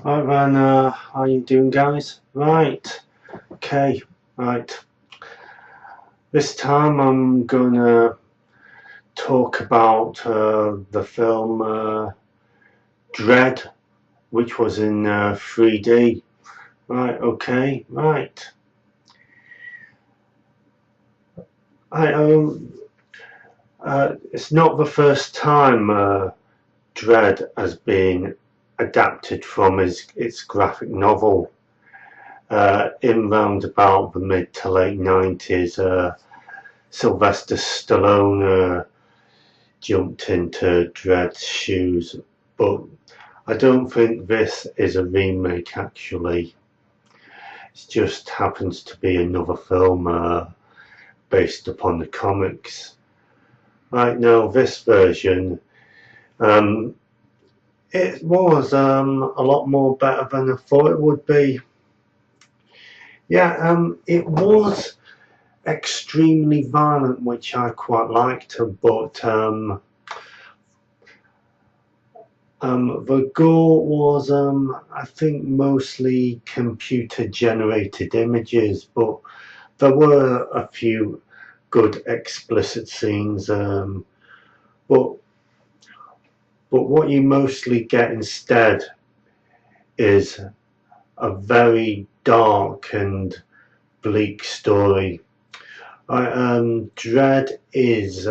Right then, how you doing guys? Right, okay, right. This time I'm gonna talk about the film Dredd, which was in 3D. Right, okay, right. I It's not the first time Dredd has been adapted from its graphic novel. In round about the mid to late 90s, Sylvester Stallone jumped into Dredd's shoes, but I don't think this is a remake actually. It just happens to be another film based upon the comics. Right now, this version, um, it was a lot more better than I thought it would be. Yeah, it was extremely violent, which I quite liked, but the gore was, I think, mostly computer-generated images, but there were a few good explicit scenes. But what you mostly get instead is a very dark and bleak story. Dread is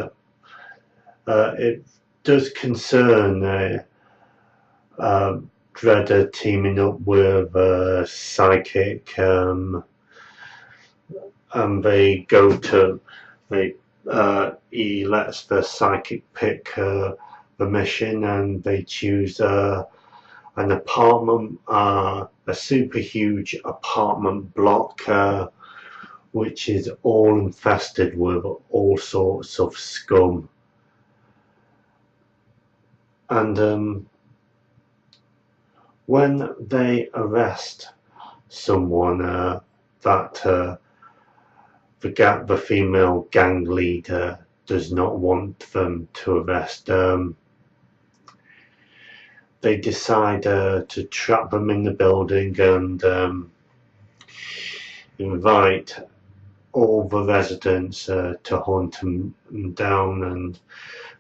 it does concern Dredder teaming up with a psychic, and they go to he lets the psychic pick the mission, and they choose an apartment, a super huge apartment block, which is all infested with all sorts of scum. And when they arrest someone that the female gang leader does not want them to arrest, they decide to trap them in the building and invite all the residents to hunt them down, and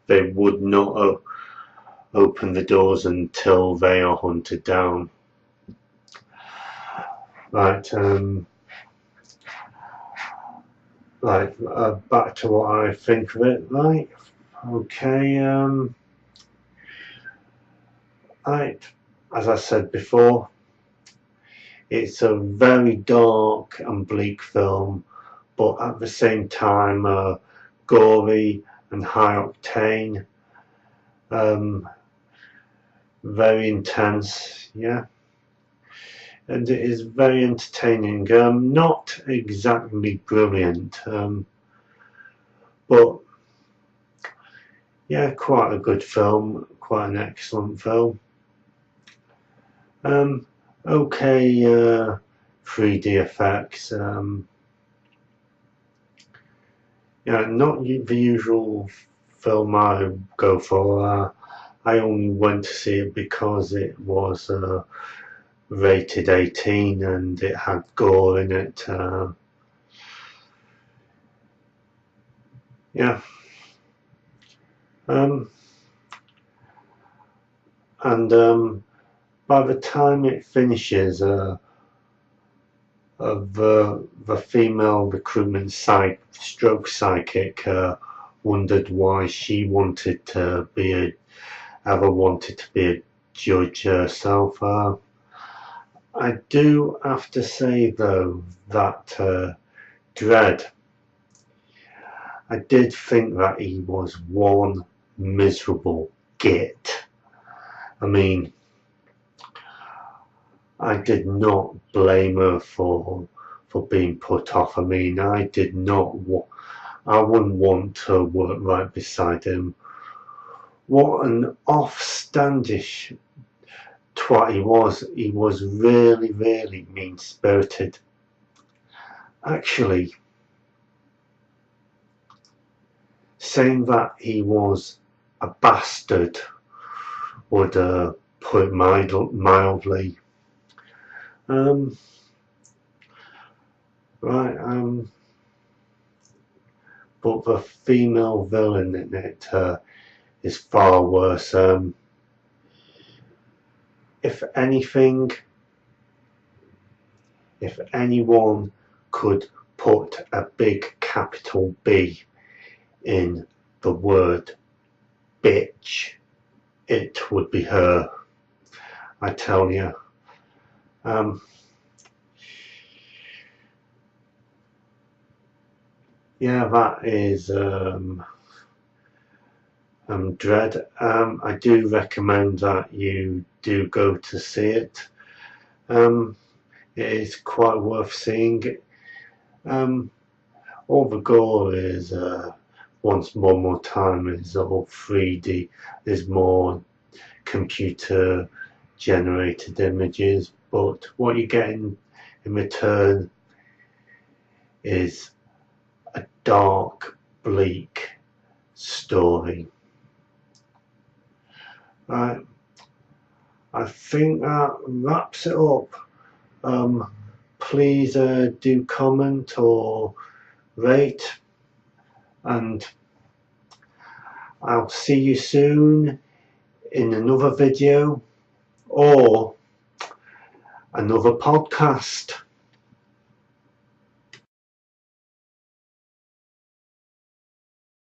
they would not open the doors until they are hunted down. Right, back to what I think of it. Right, okay. Right, as I said before, it's a very dark and bleak film, but at the same time gory and high octane. Very intense, yeah, and it is very entertaining. Not exactly brilliant, but yeah, quite a good film, quite an excellent film. Okay, 3D effects. Yeah, not the usual film I go for. I only went to see it because it was rated 18 and it had gore in it. Yeah. And by the time it finishes, the female recruitment stroke psychic wondered why she wanted to be ever wanted to be a judge herself. I do have to say though that Dredd, I did think that he was one miserable git. I mean, I did not blame her for being put off. I mean, I wouldn't want to work right beside him. What an offstandish twat he was. He was really, really mean-spirited. Actually, saying that he was a bastard would put it mildly. Um, right, but the female villain in it is far worse. If anything, if anyone could put a big capital B in the word bitch, it would be her. I tell you. Yeah, that is Dredd. I do recommend that you do go to see it. It is quite worth seeing. All the gore is one more time is all 3D. There's more computer generated images, but what you get in return is a dark, bleak story. Right, I think that wraps it up. Please do comment or rate, and I'll see you soon in another video or another podcast.